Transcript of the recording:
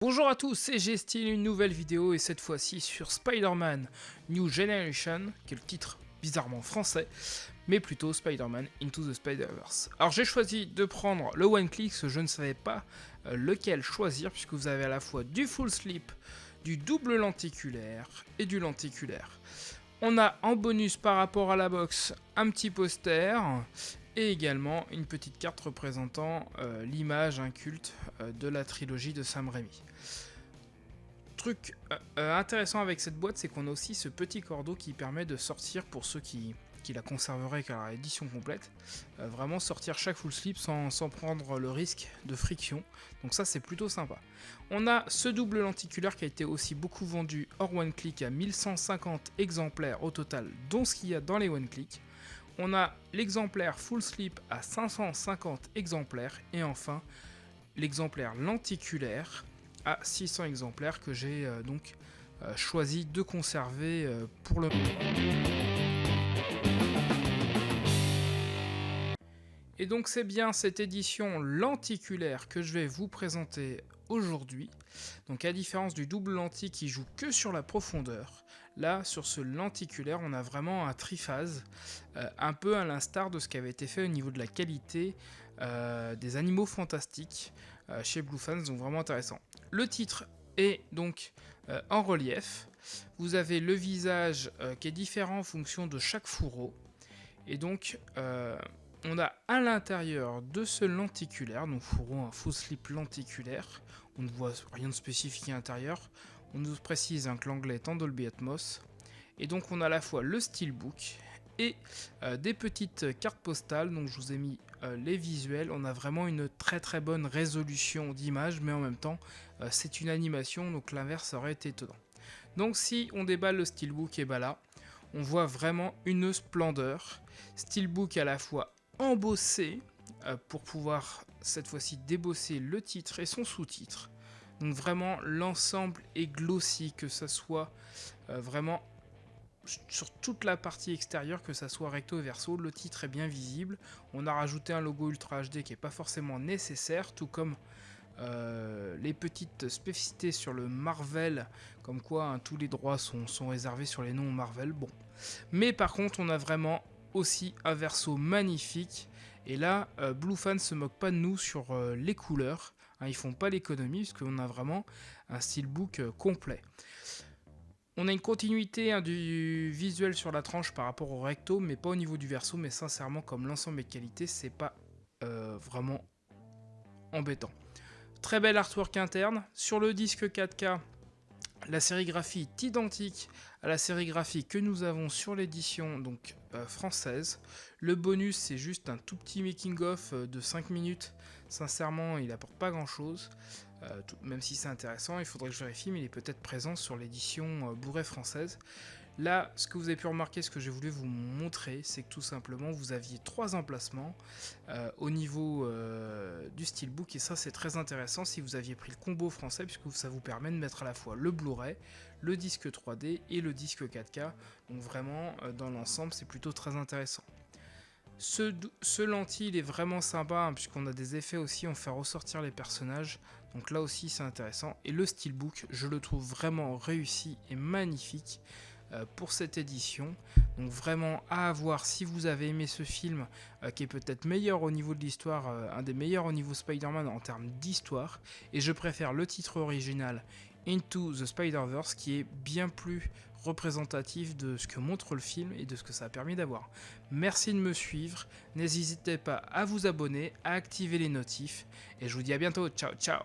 Bonjour à tous, c'est G-Style, une nouvelle vidéo et cette fois-ci sur Spider-Man New Generation, qui est le titre bizarrement français, mais plutôt Spider-Man Into the Spider-Verse. Alors j'ai choisi de prendre le One Click, parce que je ne savais pas lequel choisir, puisque vous avez à la fois du Full Slip, du double lenticulaire et du lenticulaire. On a en bonus par rapport à la box un petit poster et également une petite carte représentant l'image inculte de la trilogie de Sam Raimi. Truc intéressant avec cette boîte, c'est qu'on a aussi ce petit cordeau qui permet de sortir, pour ceux qui la conserveraient car la édition complète, vraiment sortir chaque full slip sans prendre le risque de friction. Donc ça c'est plutôt sympa. On a ce double lenticulaire qui a été aussi beaucoup vendu hors One Click à 1150 exemplaires au total, dont ce qu'il y a dans les One Click. On a l'exemplaire full slip à 550 exemplaires et enfin l'exemplaire lenticulaire à 600 exemplaires que j'ai donc choisi de conserver pour le moment. Et donc c'est bien cette édition lenticulaire que je vais vous présenter aujourd'hui. Donc à différence du double lentille qui joue que sur la profondeur, là sur ce lenticulaire on a vraiment un triphase, un peu à l'instar de ce qui avait été fait au niveau de la qualité des animaux fantastiques chez Blue Fans, donc vraiment intéressant. Le titre est donc en relief, vous avez le visage qui est différent en fonction de chaque fourreau, et donc on a à l'intérieur de ce lenticulaire, donc fourreau un full slip lenticulaire, on ne voit rien de spécifique à l'intérieur, on nous précise que l'anglais est en Dolby Atmos, et donc on a à la fois le steelbook et des petites cartes postales, donc je vous ai mis les visuels, on a vraiment une très bonne résolution d'image, mais en même temps c'est une animation, donc l'inverse aurait été étonnant. Donc si on déballe le steelbook, et bah là, on voit vraiment une splendeur, steelbook à la fois embossé pour pouvoir cette fois-ci débosser le titre et son sous-titre. Donc vraiment l'ensemble est glossy, que ça soit vraiment sur toute la partie extérieure, que ça soit recto et verso, le titre est bien visible. On a rajouté un logo Ultra HD qui n'est pas forcément nécessaire, tout comme les petites spécificités sur le Marvel, comme quoi tous les droits sont réservés sur les noms Marvel. Bon, mais par contre on a vraiment aussi un verso magnifique, et là Blue Fan se moque pas de nous sur les couleurs, ils font pas l'économie puisqu'on a vraiment un steelbook complet. On a une continuité du visuel sur la tranche par rapport au recto, mais pas au niveau du verso, mais sincèrement comme l'ensemble est de qualité, c'est pas vraiment embêtant. Très bel artwork interne. Sur le disque 4K, la sérigraphie est identique à la sérigraphie que nous avons sur l'édition donc française. Le bonus, c'est juste un tout petit making of de 5 minutes. Sincèrement, il apporte pas grand chose. Même si c'est intéressant, il faudrait que je vérifie, mais il est peut-être présent sur l'édition Blu-ray française. Là, ce que vous avez pu remarquer, ce que j'ai voulu vous montrer, c'est que tout simplement, vous aviez 3 emplacements au niveau du steelbook, et ça c'est très intéressant si vous aviez pris le combo français, puisque ça vous permet de mettre à la fois le Blu-ray, le disque 3D et le disque 4K, donc vraiment, dans l'ensemble, c'est plutôt très intéressant. Ce lentille, il est vraiment sympa, puisqu'on a des effets aussi, on fait ressortir les personnages, donc là aussi c'est intéressant, et le steelbook, je le trouve vraiment réussi et magnifique pour cette édition, donc vraiment à avoir si vous avez aimé ce film qui est peut-être meilleur au niveau de l'histoire, un des meilleurs au niveau Spider-Man en termes d'histoire, et je préfère le titre original Into the Spider-Verse qui est bien plus représentatif de ce que montre le film et de ce que ça a permis d'avoir. Merci de me suivre, n'hésitez pas à vous abonner, à activer les notifs, et je vous dis à bientôt, ciao ciao.